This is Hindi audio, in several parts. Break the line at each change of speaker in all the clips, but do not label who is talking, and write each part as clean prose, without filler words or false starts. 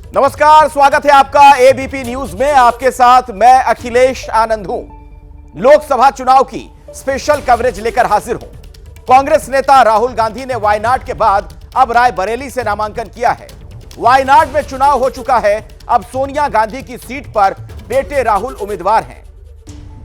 नमस्कार, स्वागत है आपका एबीपी न्यूज में। आपके साथ मैं अखिलेश आनंद हूं। लोकसभा चुनाव की स्पेशल कवरेज लेकर हाजिर हूं। कांग्रेस नेता राहुल गांधी ने वायनाड के बाद अब रायबरेली से नामांकन किया है। वायनाड में चुनाव हो चुका है, अब सोनिया गांधी की सीट पर बेटे राहुल उम्मीदवार हैं।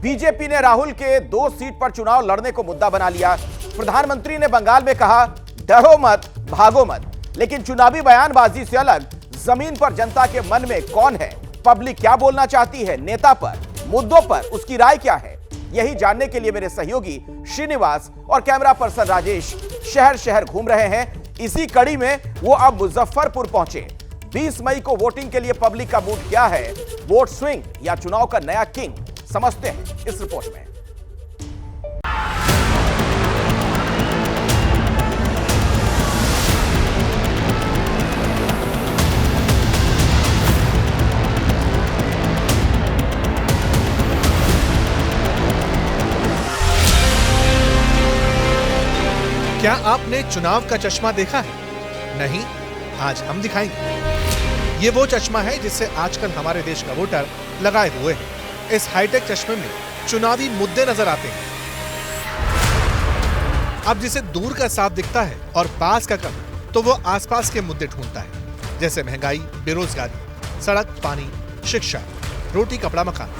बीजेपी ने राहुल के 2 सीट पर चुनाव लड़ने को मुद्दा बना लिया। प्रधानमंत्री ने बंगाल में कहा, डरो मत, भागो मत। लेकिन चुनावी बयानबाजी से अलग जमीन पर जनता के मन में कौन है, पब्लिक क्या बोलना चाहती है, नेता पर, मुद्दों पर उसकी राय क्या है, यही जानने के लिए मेरे सहयोगी श्रीनिवास और कैमरा पर्सन राजेश शहर शहर घूम रहे हैं। इसी कड़ी में वो अब मुजफ्फरपुर पहुंचे। 20 मई को वोटिंग के लिए पब्लिक का मूड क्या है, वोट स्विंग या चुनाव का नया किंग, समझते हैं इस रिपोर्ट में।
क्या आपने चुनाव का चश्मा देखा है? नहीं, आज हम दिखाएंगे। ये वो चश्मा है जिससे आजकल हमारे देश का वोटर लगाए हुए है। इस हाईटेक चश्मे में चुनावी मुद्दे नजर आते हैं। अब जिसे दूर का साफ दिखता है और पास का कम, तो वो आसपास के मुद्दे ढूंढता है, जैसे महंगाई, बेरोजगारी, सड़क, पानी, शिक्षा, रोटी कपड़ा मकान,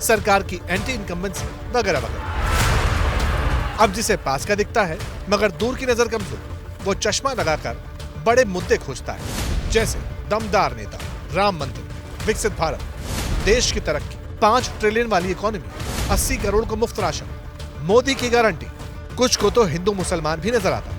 सरकार की एंटी इनकम्बेंसी वगैरह वगैरह। अब जिसे पास का दिखता है मगर दूर की नजर कमजोर, वो चश्मा लगाकर बड़े मुद्दे खोजता है, जैसे दमदार नेता, राम मंदिर, विकसित भारत, देश की तरक्की, 5 ट्रिलियन वाली इकोनॉमी, 80 करोड़ को मुफ्त राशन, मोदी की गारंटी। कुछ को तो हिंदू मुसलमान भी नजर आता है।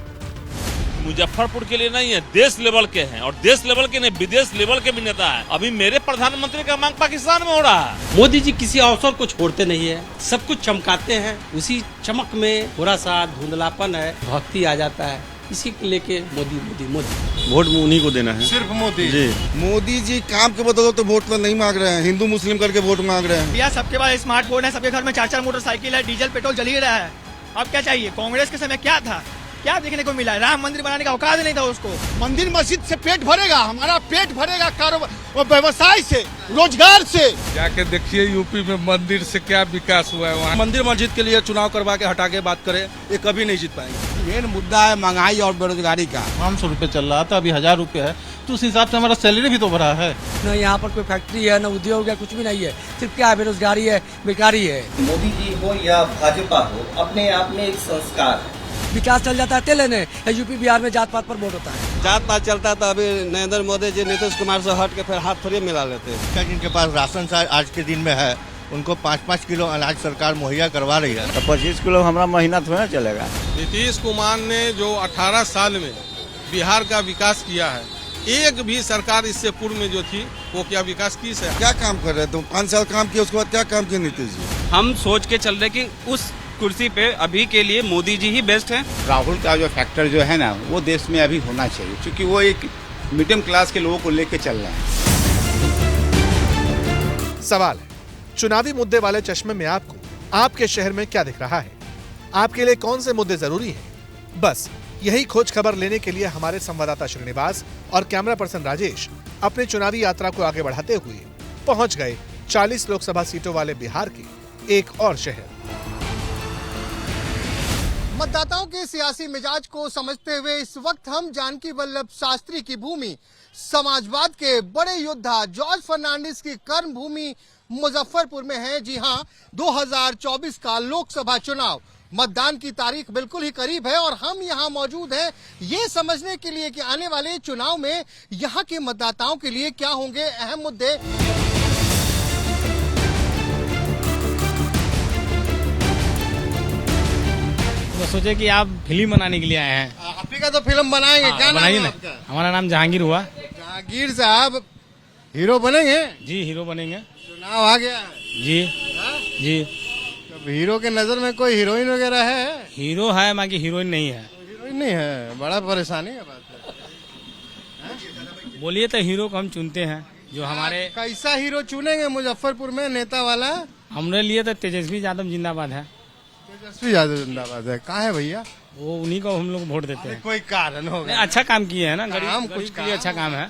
मुजफ्फरपुर के लिए नहीं है, देश लेवल के हैं, और देश लेवल के नहीं, विदेश लेवल के भी नेता है। अभी मेरे प्रधानमंत्री का मांग पाकिस्तान में हो रहा है।
मोदी जी किसी अवसर को छोड़ते नहीं है, सब कुछ चमकाते हैं। उसी चमक में थोड़ा सा धुंधलापन है, भक्ति आ जाता है। इसी को लेके मोदी मोदी मोदी
वोट उन्हीं को देना है,
सिर्फ मोदी
जी।
मोदी जी काम के बदौलत तो वोट तो नहीं मांग रहे हैं, हिंदू मुस्लिम करके वोट मांग रहे हैं।
भैया सबके पास स्मार्टफोन है, सबके घर में 4-4 मोटरसाइकिल है, डीजल पेट्रोल जल ही रहा है। अब क्या चाहिए? कांग्रेस के समय क्या था, क्या देखने को मिला? राम मंदिर बनाने का औकात नहीं था उसको।
मंदिर मस्जिद से पेट भरेगा, हमारा पेट भरेगा कारोबार, व्यवसाय से, रोजगार से।
जाके देखिए यूपी में मंदिर से क्या विकास हुआ है। वहाँ
मंदिर मस्जिद के लिए चुनाव करवा के हटा के बात करें, ये कभी नहीं जीत पाएंगे।
मेन मुद्दा है महंगाई और बेरोजगारी का।
500 रुपये चल रहा था, अभी 1000 रुपये है, तो उस हिसाब से हमारा सैलरी भी तो बढ़ा है।
न यहाँ पर कोई फैक्ट्री है, न उद्योग है, कुछ भी नहीं है। सिर्फ क्या है, बेरोजगारी है, बेकारी है।
मोदी जी हो या भाजपा हो, अपने आप में एक संस्कार है।
विकास चल जाता है तेल लेने, यूपी बिहार में जात पात पर वोट होता है।
जात पात चलता था, अभी नरेंद्र मोदी जी नीतीश कुमार से हट के फिर हाथ थोड़ी मिला लेते हैं।
जिनके पास राशन आज के दिन में है, उनको 5-5 किलो अनाज सरकार मुहैया करवा रही है।
तो 25 किलो हमारा महीना थोड़ा चलेगा।
नीतीश कुमार ने जो 18 साल में बिहार का विकास किया है, एक भी सरकार इससे पूर्व में जो थी वो क्या विकास की है?
क्या काम कर रहे थे? 5 साल काम किया, उसके बाद क्या काम किया नीतीश जी?
हम सोच के चल रहे कि उस कुर्सी पे अभी के लिए मोदी जी ही बेस्ट हैं।
राहुल का जो फैक्टर जो है ना, वो देश में अभी होना चाहिए, क्योंकि वो एक मीडियम क्लास के लोगों को लेके चल रहे हैं।
सवाल है, चुनावी मुद्दे वाले चश्मे में आपको आपके शहर में क्या दिख रहा है? आपके लिए कौन से मुद्दे जरूरी हैं? बस यही खोज खबर लेने के लिए हमारे संवाददाता श्रीनिवास और कैमरा पर्सन राजेश अपनी चुनावी यात्रा को आगे बढ़ाते हुए पहुंच गए 40 लोकसभा सीटों वाले बिहार के एक और शहर।
मतदाताओं के सियासी मिजाज को समझते हुए इस वक्त हम जानकी वल्लभ शास्त्री की भूमि, समाजवाद के बड़े योद्धा जॉर्ज फर्नांडिस की कर्म भूमि मुजफ्फरपुर में है। जी हां, 2024 का लोकसभा चुनाव, मतदान की तारीख बिल्कुल ही करीब है और हम यहां मौजूद हैं ये समझने के लिए कि आने वाले चुनाव में यहां के मतदाताओं के लिए क्या होंगे अहम मुद्दे।
तो सोचे कि आप फिल्म बनाने के लिए आए हैं।
आप ही का तो फिल्म बनाएंगे, क्या नाम है आपका?
हमारा नाम जहांगीर हुआ।
जहांगीर साहब हीरो बनेंगे?
जी हीरो बनेंगे।
चुनाव आ गया
जी जी।
तो हीरो के नजर में कोई हीरोइन वगैरह है?
हीरो है, बाकी हीरोइन नहीं है।
हीरोइन नहीं है, बड़ा परेशानी है बात है।
बोलिए तो हीरो को हम चुनते हैं जो हमारे।
कैसा हीरो चुनेंगे मुजफ्फरपुर में नेता वाला?
हमारे लिए तो तेजस्वी यादव जिंदाबाद है।
तेजस्वी यादव जिंदाबाद है। कहाँ है भैया?
वो उन्हीं को हम लोग वोट देते हैं।
कोई कारण होगा,
अच्छा काम किए है ना,
काम
गरीब
कुछ
के लिए अच्छा काम है।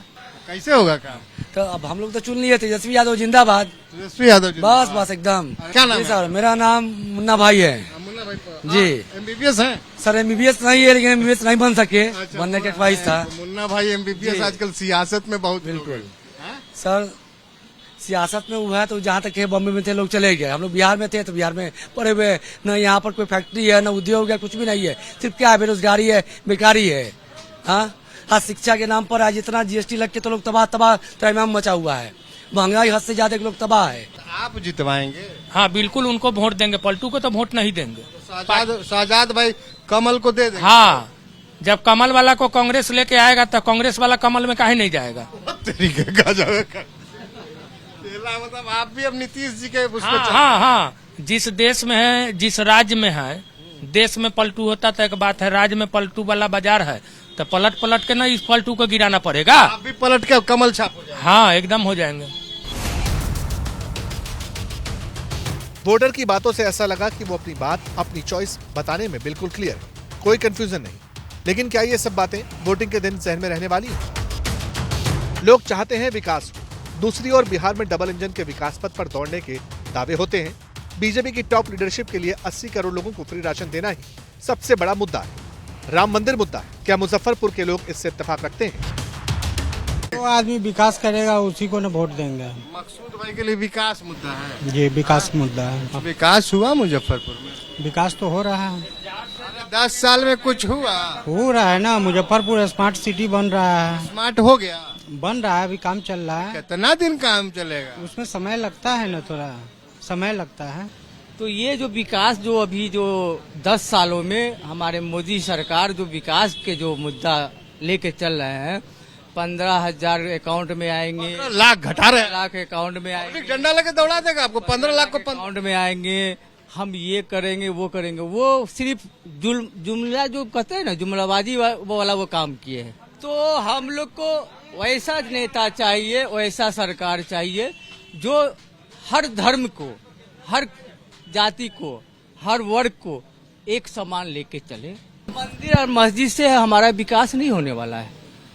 कैसे होगा काम?
तो अब हम लोग तो चुन लिए तेजस्वी यादव जिंदाबाद।
तेजस्वी यादव
बस बस एकदम।
क्या नाम
जी
है?
सर मेरा नाम मुन्ना भाई है।
मुन्ना भाई
जी।
एमबीबीएस है
सर एमबीबीएस नहीं है, लेकिन एमबीबीएस नहीं बन सके, बनने के ख्वाहिश था।
मुन्ना भाई एमबीबीएस आजकल सियासत में बहुत
बिल्कुल सर, सियासत में हुआ है तो जहाँ तक थे बॉम्बे में थे लोग चले गए, हम लोग बिहार में थे तो बिहार में पड़े हुए, न यहाँ पर कोई फैक्ट्री है न उद्योग है, कुछ भी नहीं है, सिर्फ क्या है बेरोजगारी है, बेकारी है। हाँ, आज शिक्षा के नाम पर आज इतना जीएसटी लग के तो लोग तबाह तमाम मचा हुआ है, महंगाई हद से ज्यादा लोग तबाह है।
आप जितवाएंगे?
हाँ बिल्कुल, उनको वोट देंगे, पलटू को तो वोट नहीं देंगे।
शाहजाद भाई कमल को दे देंगे?
हाँ, जब कमल वाला को कांग्रेस लेके आएगा तो कांग्रेस वाला कमल में काहे नहीं जाएगा।
मतलब आप भी अब नीतीश जी के
हाँ, जिस देश में है, जिस राज्य में है, देश में पलटू होता तो एक बात है, राज्य में पलटू वाला बाजार है तो पलट के ना इस पलटू को गिराना पड़ेगा।
आप भी पलट के कमल छाप हो जाएंगे।
हाँ एकदम हो जाएंगे।
वोटर की बातों से ऐसा लगा कि वो अपनी बात, अपनी चॉइस बताने में बिल्कुल क्लियर है, कोई कंफ्यूजन नहीं। लेकिन क्या ये सब बातें वोटिंग के दिन जहन में रहने वाली है? लोग चाहते हैं विकास हो, दूसरी ओर बिहार में डबल इंजन के विकास पथ पर दौड़ने के दावे होते हैं। बीजेपी की टॉप लीडरशिप के लिए 80 करोड़ लोगों को फ्री राशन देना ही सबसे बड़ा मुद्दा है। राम मंदिर मुद्दा है, क्या मुजफ्फरपुर के लोग इससे इत्तेफाक रखते हैं?
जो आदमी विकास करेगा उसी को न वोट देंगे।
मकसूद भाई के लिए विकास मुद्दा है।
ये विकास मुद्दा है।
विकास हुआ मुजफ्फरपुर में?
विकास तो हो रहा है।
10 साल में कुछ हुआ?
हो रहा है ना, मुजफ्फरपुर स्मार्ट सिटी बन रहा है।
स्मार्ट हो गया?
बन रहा है, अभी काम चल रहा है।
कितना दिन काम चलेगा?
उसमें समय लगता है ना, थोड़ा समय लगता है।
तो ये जो विकास जो अभी जो 10 सालों में हमारे मोदी सरकार जो विकास के जो मुद्दा लेके चल रहे हैं, 15,000 अकाउंट में आएंगे,
15 लाख घटा रहे हैं,
लाख अकाउंट में आएंगे,
झंडा लेके दौड़ा देगा आपको, 15 लाख को
अकाउंट में आएंगे, हम ये करेंगे वो करेंगे। वो सिर्फ जुमला जो कहते हैं ना, जुमलाबाजी वाला वो काम किए हैं। तो हम लोग को वैसा नेता चाहिए, वैसा सरकार चाहिए जो हर धर्म को, हर जाति को, हर वर्ग को एक समान लेके चले। मंदिर और मस्जिद से हमारा विकास नहीं होने वाला है।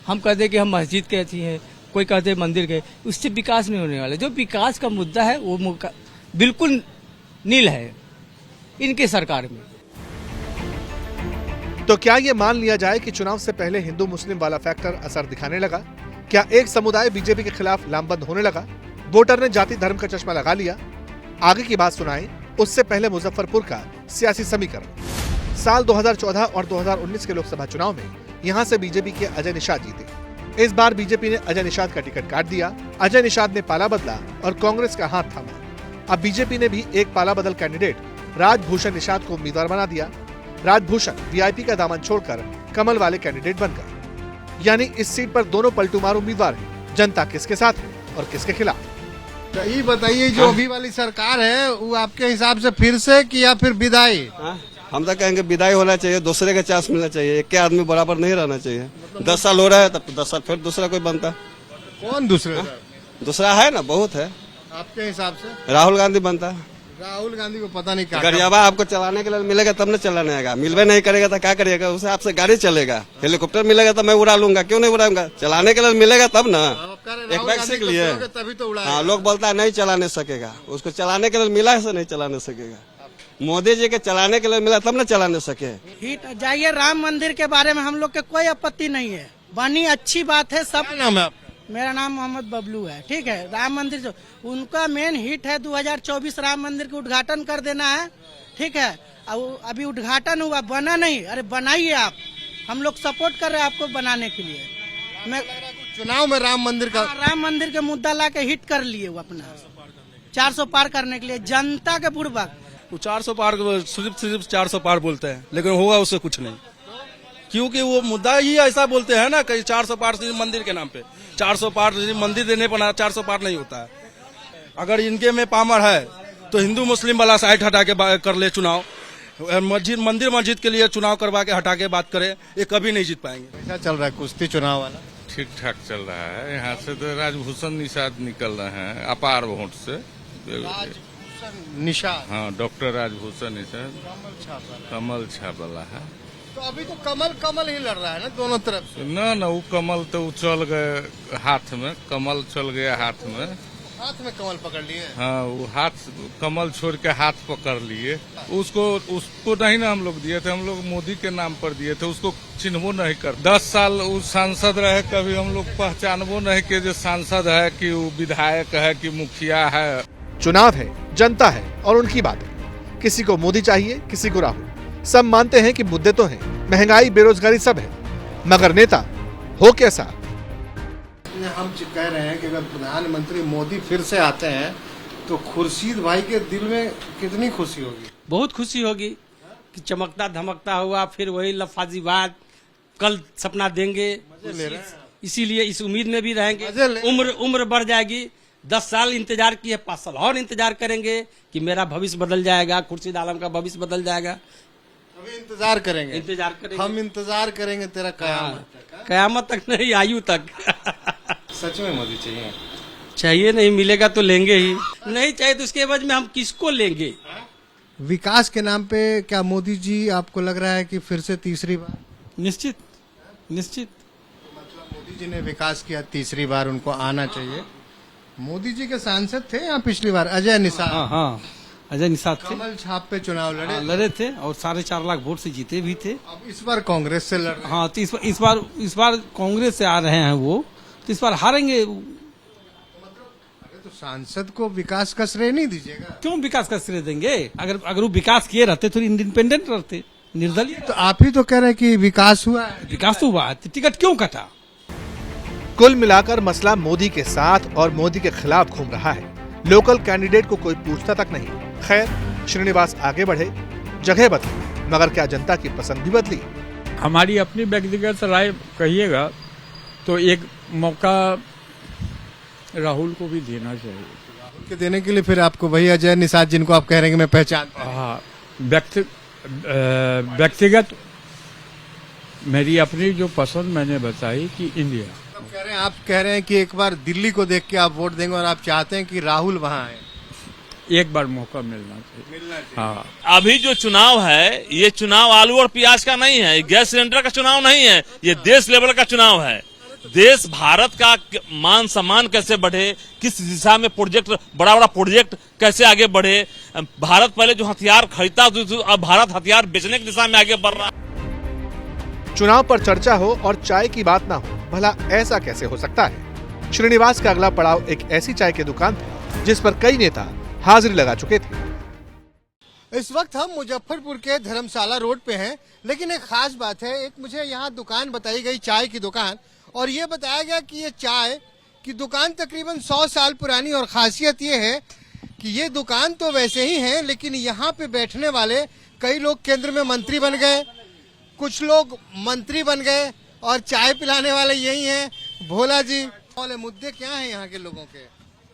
हम कहते कि हम मस्जिद के थी हैं, कोई कहते मंदिर के, उससे विकास नहीं होने वाला। जो विकास का मुद्दा है वो बिल्कुल नील है इनके सरकार में।
तो क्या ये मान लिया जाए कि चुनाव से पहले हिंदू मुस्लिम वाला फैक्टर असर दिखाने लगा? क्या एक समुदाय बीजेपी के खिलाफ लामबंद होने लगा? वोटर ने जाति धर्म का चश्मा लगा लिया? आगे की बात सुनाएं, उससे पहले मुजफ्फरपुर का सियासी समीकरण। साल 2014 और 2019 के लोकसभा चुनाव में यहां से बीजेपी के अजय निषाद जीते। इस बार बीजेपी ने अजय निषाद का टिकट काट दिया। अजय निषाद ने पाला बदला और कांग्रेस का हाथ थामा। अब बीजेपी ने भी एक पाला बदल कैंडिडेट राजभूषण निषाद को उम्मीदवार बना दिया। राजभूषण वीआईपी का दामन छोड़कर कमल वाले कैंडिडेट बन गए। यानी इस सीट पर दोनों पलटूमार उम्मीदवार हैं। जनता किसके साथ है और किसके खिलाफ?
तो ये बताइए, जो अभी वाली सरकार है वो आपके हिसाब से फिर से कि या फिर विदाई?
हम तो कहेंगे विदाई होना चाहिए, दूसरे का चांस मिलना चाहिए, एक के आदमी बराबर नहीं रहना चाहिए। 10 साल हो रहा है, तब 10 साल फिर दूसरा कोई बनता।
कौन दूसरा?
दूसरा है ना, बहुत है।
आपके हिसाब से
राहुल गांधी बनता।
राहुल गांधी को पता नहीं क्या
गरियाबा आपको चलाने के लिए मिलेगा तब न चलाने आएगा, मिलवे नहीं करेगा तो क्या करिएगा? उसे आपसे गाड़ी चलेगा, हेलीकॉप्टर मिलेगा तो मैं उड़ा लूंगा, क्यों नहीं उड़ाऊंगा? चलाने के लिए मिलेगा तब ना, एक बार सीख लिए।
तभी तो उड़ा।
हाँ, लोग बोलता है नहीं चलाने सकेगा, उसको चलाने के लिए मिला है, नहीं चलाने सकेगा। मोदी जी के चलाने के लिए मिला तब न चलाने सके।
हिट जाइए, राम मंदिर के बारे में हम लोग के कोई आपत्ति नहीं है, बनी अच्छी बात है। सब
नाम है?
मेरा नाम मोहम्मद बबलू है। ठीक है, राम मंदिर जो उनका मेन हिट है, 2024 राम मंदिर का उद्घाटन कर देना है। ठीक है, अब अभी उद्घाटन हुआ, बना नहीं, अरे बनाइए आप, हम लोग सपोर्ट कर रहे हैं आपको बनाने के लिए। मैं
चुनाव में राम मंदिर
के मुद्दा ला के हिट कर लिए वो अपना 400 पार करने के लिए जनता के बुड़बक।
400 पार सिर्फ 400 पार बोलते हैं, लेकिन होगा उससे कुछ नहीं, क्योंकि वो मुद्दा ही ऐसा बोलते हैं ना कि 400 पार सिर्फ मंदिर के नाम पे, 400 पार मंदिर देने पर 400 पार नहीं होता है। अगर इनके में पावर है तो हिंदू मुस्लिम वाला साइड हटा के कर ले चुनाव, मंदिर मस्जिद के लिए चुनाव करवा के हटा के बात करे, ये कभी नहीं जीत पाएंगे।
कैसा चल रहा है कुश्ती चुनाव वाला?
ठीक ठाक चल रहा है। यहाँ से तो राजभूषण निषाद निकल रहे हैं अपार वोट से।
निषाद?
हाँ, डॉक्टर राजभूषण निषाद कमल छाप वाला है।
तो अभी तो कमल कमल ही लड़ रहा है ना दोनों तरफ से।
ना वो कमल तो चल गए हाथ में, कमल चल गया हाथ में
कमल पकड़ लिए।
हाँ, वो हाथ कमल छोड़ के हाथ पकड़ लिए। उसको नहीं ना हम लोग दिए थे, हम लोग मोदी के नाम पर दिए थे, उसको चिन्हबो नहीं कर। 10 साल वो सांसद रहे, कभी हम लोग पहचानबो नहीं के जो सांसद है कि वो विधायक है कि मुखिया है।
चुनाव है, जनता है और उनकी बात है। किसी को मोदी चाहिए, किसी को राहुल। सब मानते हैं कि मुद्दे तो हैं, महंगाई, बेरोजगारी सब है, मगर नेता हो कैसा?
हम कह रहे हैं कि अगर प्रधानमंत्री मोदी फिर से आते हैं तो खुर्शीद भाई के दिल में कितनी खुशी होगी?
बहुत खुशी होगी कि चमकता धमकता हुआ फिर वही लफाजीबाद कल सपना देंगे। इसीलिए इस उम्मीद में भी रहेंगे। उम्र बढ़ जाएगी। 10 साल इंतजार किए, 5 साल और इंतजार करेंगे कि मेरा भविष्य बदल जाएगा, खुर्शीद आलम का भविष्य बदल जाएगा।
अभी इंतजार करेंगे। हम इंतजार करेंगे तेरा
कयामत तक नहीं, आयु तक।
सच में मोदी
चाहिए नहीं, मिलेगा तो लेंगे ही। नहीं चाहिए तो उसके बाद में हम किसको लेंगे?
विकास के नाम पे क्या मोदी जी आपको लग रहा है कि फिर से तीसरी बार?
निश्चित।
मतलब मोदी जी ने विकास किया, तीसरी बार उनको आना चाहिए। मोदी जी के सांसद थे यहाँ पिछली बार अजय निषाद।
हाँ, अजय निषाद थे।
कमल छाप पे चुनाव
लड़े थे और 4.5 लाख वोट से जीते भी थे।
अब इस बार कांग्रेस से लड़ रहे हैं।
हाँ, तो इस बार कांग्रेस से आ रहे हैं वो, तो इस बार हारेंगे।
तो सांसद को विकास का श्रेय नहीं दीजिएगा?
क्यों विकास का श्रेय देंगे? अगर वो विकास किए रहते तो इंडिपेंडेंट रहते, निर्दलीय।
तो आप ही तो कह रहे हैं कि विकास हुआ है।
विकास तो हुआ, टिकट क्यों कटा?
कुल मिलाकर मसला मोदी के साथ और मोदी के खिलाफ घूम रहा है। लोकल कैंडिडेट को कोई पूछता तक नहीं। खैर, श्रीनिवास आगे बढ़े, जगह बदली, मगर क्या जनता की पसंद भी बदली?
हमारी अपनी व्यक्तिगत राय कहिएगा तो एक मौका राहुल को भी देना चाहिए।
राहुल के देने के लिए फिर आपको वही अजय निषाद जिनको आप कह रहे हैं मैं पहचान।
हाँ, व्यक्तिगत मेरी अपनी जो पसंद मैंने बताई कि इंडिया।
आप कह रहे हैं कि एक बार दिल्ली को देख के आप वोट देंगे और आप चाहते हैं कि राहुल वहाँ आए।
एक बार मौका मिलना चाहिए। हाँ,
अभी जो चुनाव है ये चुनाव आलू और प्याज का नहीं है, गैस सिलेंडर का चुनाव नहीं है, ये देश लेवल का चुनाव है। देश भारत का मान सम्मान कैसे बढ़े, किस दिशा में प्रोजेक्ट, बड़ा बड़ा प्रोजेक्ट कैसे आगे बढ़े। भारत पहले जो हथियार खरीदता अब भारत हथियार बेचने की दिशा में आगे बढ़ रहा है।
चुनाव पर चर्चा हो और चाय की बात ना हो, भला ऐसा कैसे हो सकता है? श्रीनिवास का अगला पड़ाव एक ऐसी चाय की दुकान था जिस पर कई नेता हाजिरी लगा चुके थे।
इस वक्त हम मुजफ्फरपुर के धर्मशाला रोड पे हैं, लेकिन एक खास बात है। एक मुझे यहाँ दुकान बताई गई, चाय की दुकान, और ये बताया गया कि ये चाय की दुकान तकरीबन 100 साल पुरानी। और खासियत ये है कि ये दुकान तो वैसे ही है, लेकिन यहाँ पे बैठने वाले कई लोग केंद्र में मंत्री बन गए, कुछ लोग मंत्री बन गए, और चाय पिलाने वाले यही हैं, भोला जी। मुद्दे क्या हैं यहाँ के लोगों के?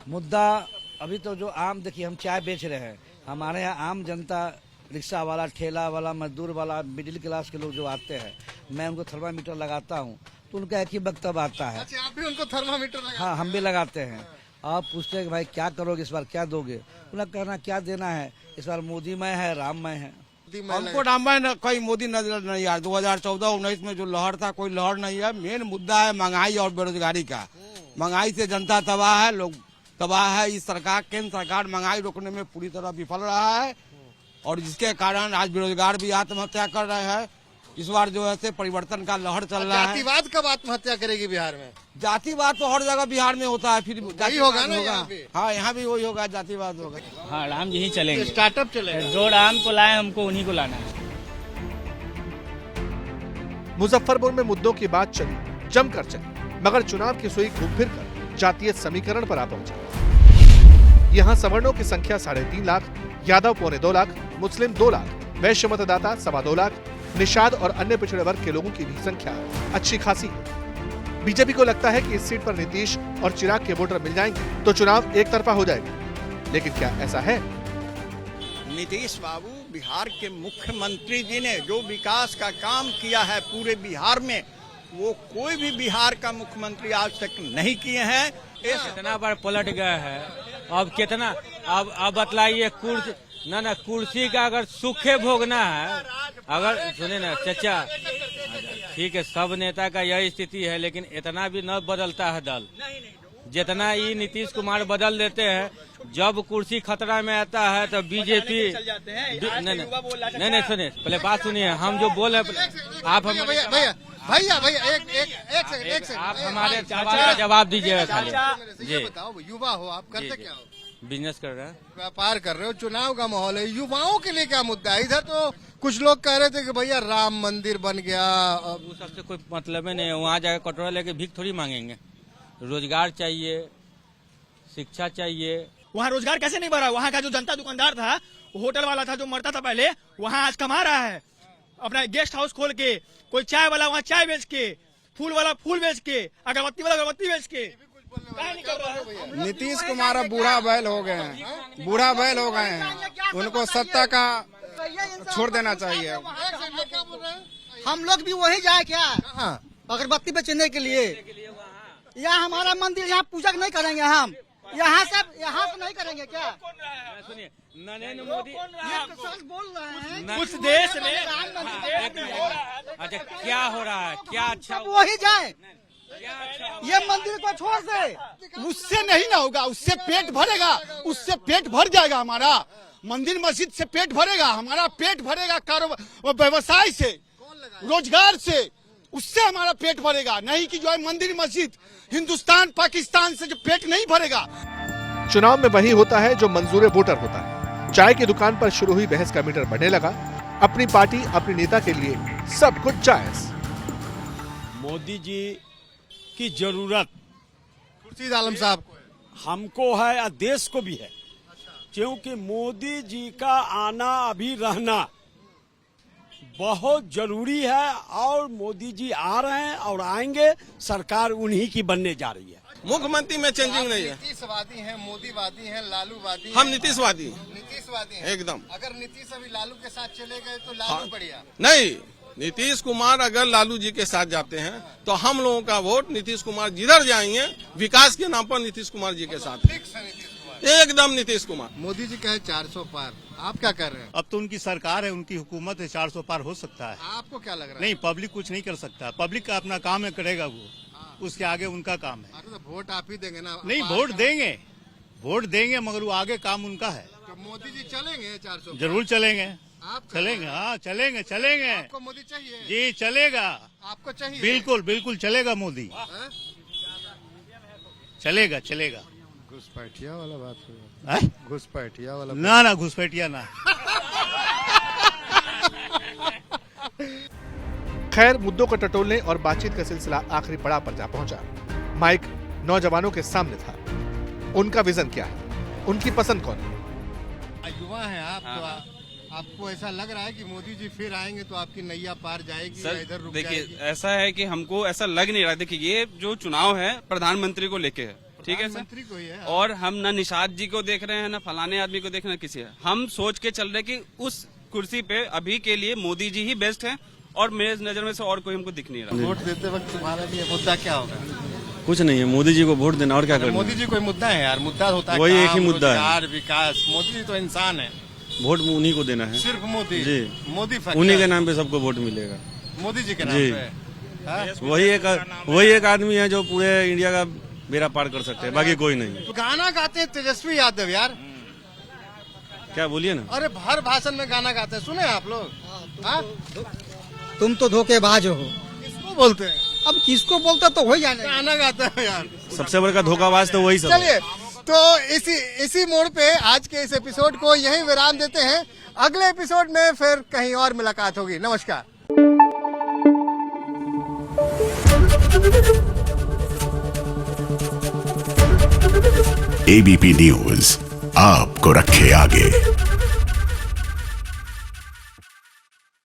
मुद्दा अभी तो जो आम, देखिए हम चाय बेच रहे हैं, हमारे यहाँ आम जनता, रिक्शा वाला, ठेला वाला, मजदूर वाला, मिडिल क्लास के लोग जो आते हैं, मैं उनको थर्मामीटर लगाता हूँ तो उनका एक ही वक्तव्य आता है।
अच्छा, आप भी उनको थर्मामीटर लगाते हैं?
हाँ, हम भी लगाते हैं। आप पूछते हैं कि भाई क्या करोगे इस बार, क्या दोगे? उन्हें कहना क्या देना है, इस बार मोदीमय है, राममय है।
हमको राममय कोई मोदी नजर नहीं आया। 2014-19 में जो लहर था, कोई लहर नहीं है। मेन मुद्दा है महंगाई और बेरोजगारी का। महंगाई से जनता तबाह है, लोग तबाह है। इस सरकार, केंद्र सरकार महंगाई रोकने में पूरी तरह विफल रहा है, और जिसके कारण आज बेरोजगार भी आत्महत्या कर रहे हैं। इस बार जो है परिवर्तन का लहर चल रहा है।
जातिवाद कब आत्महत्या करेगी बिहार में?
जातिवाद तो हर जगह बिहार में होता है, फिर
वही होगा ना यहाँ पे?
हाँ, यहाँ भी वही होगा, जातिवाद होगा।
हाँ, राम जी ही चलेंगे,
स्टार्टअप चलेगा।
जो राम को लाए हमको उन्हीं को लाना है।
मुजफ्फरपुर में मुद्दों की बात चली, जमकर चली, मगर चुनाव की सुई घूम फिर कर जातीय समीकरण पर आ पहुंची। यहाँ सवर्णों की संख्या 3.5 लाख, यादव 2.25 लाख, मुस्लिम 2 लाख, वैश्य मतदाता 2.25 लाख, निषाद और अन्य पिछड़े वर्ग के लोगों की भी संख्या अच्छी खासी है। बीजेपी को लगता है कि इस सीट पर नीतीश और चिराग के वोटर मिल जाएंगे तो चुनाव एक तरफा हो जाएगा, लेकिन क्या ऐसा है?
नीतीश बाबू बिहार के मुख्यमंत्री जी ने जो विकास का काम किया है पूरे बिहार में, वो कोई भी बिहार का मुख्यमंत्री आज तक नहीं किए हैं।
कितना बार पलट गए हैं, अब कितना, अब बतलाइए
ना कुर्सी का अगर सुखे भोगना है, अगर सुने ना चचा, ठीक है सब नेता का यही स्थिति है, लेकिन इतना भी न बदलता है दल जितना ये नीतीश कुमार बदल देते हैं। जब कुर्सी खतरा में आता है तो बीजेपी नहीं सुने, पहले बात सुनिए, हम जो बोल रहे आप
भैया एक सेकंड
आप हमारे सवाल का जवाब दीजिएगा खाली।
जी बताओ, युवा हो आप, करते क्या हो?
बिजनेस कर रहे हैं,
व्यापार कर रहे हो, चुनाव का माहौल है, युवाओं के लिए क्या मुद्दा है? इधर तो कुछ लोग कह रहे थे कि भैया राम मंदिर बन गया,
वो सबसे कोई मतलब ही नहीं है। वहाँ जाकर कटोरा लेके भीख थोड़ी मांगेंगे। रोजगार चाहिए, शिक्षा चाहिए।
वहाँ रोजगार कैसे नहीं बढ़ा? वहाँ का जो जनता दुकानदार था, होटल वाला था जो मरता था पहले, वहाँ आज कमा रहा है। अपना गेस्ट हाउस खोल के, कोई चाय वाला वहाँ चाय बेच के, फूल वाला फूल बेच के, अगरबत्ती वाला अगरबत्ती बेच के।
नीतीश कुमार अब बूढ़ा बैल हो गए हैं, बूढ़ा बैल हो गए हैं, उनको सत्ता का छोड़ देना चाहिए।
हम लोग भी वही जाए क्या अगरबत्ती बेचने के लिए? यहाँ हमारा मंदिर, यहाँ पूजा नहीं करेंगे हम, यहाँ से नहीं करेंगे क्या?
सुनिए, नरेंद्र मोदी
बोल रहे हैं
उस देश में
अच्छा क्या हो रहा है, क्या अच्छा
वही जाए, ये मंदिर को छोड़ दे।
उससे नहीं ना होगा, उससे पेट भरेगा, उससे पेट भर जाएगा हमारा। मंदिर मस्जिद से पेट भरेगा, हमारा पेट भरेगा कारोबार व्यवसाय से, रोजगार से, उससे हमारा पेट भरेगा। नहीं कि जो है मंदिर मस्जिद हिंदुस्तान पाकिस्तान से जो पेट नहीं भरेगा।
चुनाव में वही होता है जो मंजूर वोटर होता है। चाय की दुकान पर शुरू हुई बहस का मीटर बढ़ने लगा। अपनी पार्टी अपने नेता के लिए सब कुछ जायज।
मोदी जी की जरूरत
खुर्शीद आलम साहब
हमको है और देश को भी है, क्योंकि मोदी जी का आना अभी रहना बहुत जरूरी है। और मोदी जी आ रहे हैं और आएंगे, सरकार उन्हीं की बनने जा रही है।
मुख्यमंत्री में चेंजिंग नहीं है।
नीतीशवादी हैं, मोदीवादी हैं, लालूवादी
हम नीतीशवादी
हैं
एकदम।
अगर नीतीश अभी लालू के साथ चले गए तो लालू बढ़िया।
नहीं, नीतीश कुमार अगर लालू जी के साथ जाते हैं तो हम लोगों का वोट नीतीश कुमार जिधर जाएंगे विकास के नाम पर नीतीश कुमार जी के साथ एकदम नीतीश कुमार।
मोदी जी कहे 400 पार, आप क्या कर रहे हैं?
अब तो उनकी सरकार है, उनकी हुकूमत है, 400 पार हो सकता है।
आपको क्या लग रहा है?
नहीं, पब्लिक कुछ नहीं कर सकता, पब्लिक का अपना काम है, करेगा वो, उसके आगे उनका काम है।
तो वोट आप ही देंगे ना?
नहीं, वोट देंगे मगर वो आगे काम उनका है।
तो मोदी जी चलेंगे 400?
जरूर चलेंगे,
आप
चलेंगे, हाँ चलेंगे।
आपको मोदी चाहिए?
जी चलेगा,
आपको चाहिए?
बिल्कुल चलेगा मोदी, चलेगा।
घुसपैठिया वाला बात
है?
घुसपैठिया वाला
ना घुसपैठिया ना।
खैर, मुद्दों को टटोलने और बातचीत का सिलसिला आखिरी पड़ाव पर जा पहुंचा। माइक नौजवानों के सामने था। उनका विजन क्या है, उनकी पसंद कौन है?
युवा है आप, तो आपको ऐसा लग रहा है कि मोदी जी फिर आएंगे तो आपकी नैया पार जाएगी या इधर रुक जाएगी?
देखिए, ऐसा है कि हमको ऐसा लग नहीं रहा। देखिए, ये जो चुनाव है प्रधानमंत्री को लेके है, ठीक है सर,
को ही है।
और हम ना निषाद जी को देख रहे हैं, ना फलाने आदमी को देख रहे हैं, किसी है। हम सोच के चल रहे कि उस कुर्सी पे अभी के लिए मोदी जी ही बेस्ट है, और मेरे नजर में से और कोई हमको दिख नहीं रहा।
वोट देते वक्त तुम्हारा लिए मुद्दा क्या होगा?
कुछ नहीं है, मोदी जी को वोट देना और क्या करना।
मोदी जी कोई मुद्दा है यार? मुद्दा होता है
वही एक ही मुद्दा है,
विकास। मोदी जी तो इंसान है,
वोट उन्हीं को देना है,
सिर्फ मोदी
जी।
मोदी
उन्हीं के नाम पे सबको वोट मिलेगा,
मोदी जी के नाम पे।
वही एक आदमी है जो पूरे इंडिया का बेड़ा पार कर सकते हैं, बाकी कोई नहीं।
तो गाना गाते हैं तेजस्वी यादव यार,
क्या बोलिए ना?
अरे हर भाषण में गाना गाते हैं, सुने आप लोग?
तुम तो धोखेबाज हो।
किसको बोलते हैं?
अब किसको बोलता तो वही जाने।
गाना गाते हैं यार,
सबसे बड़ा धोखाबाज तो वही सब।
चलिए, तो इसी मोड़ पे आज के इस एपिसोड को यहीं विराम देते हैं। अगले एपिसोड में फिर कहीं और मुलाकात होगी। नमस्कार।
एबीपी न्यूज आपको रखे आगे।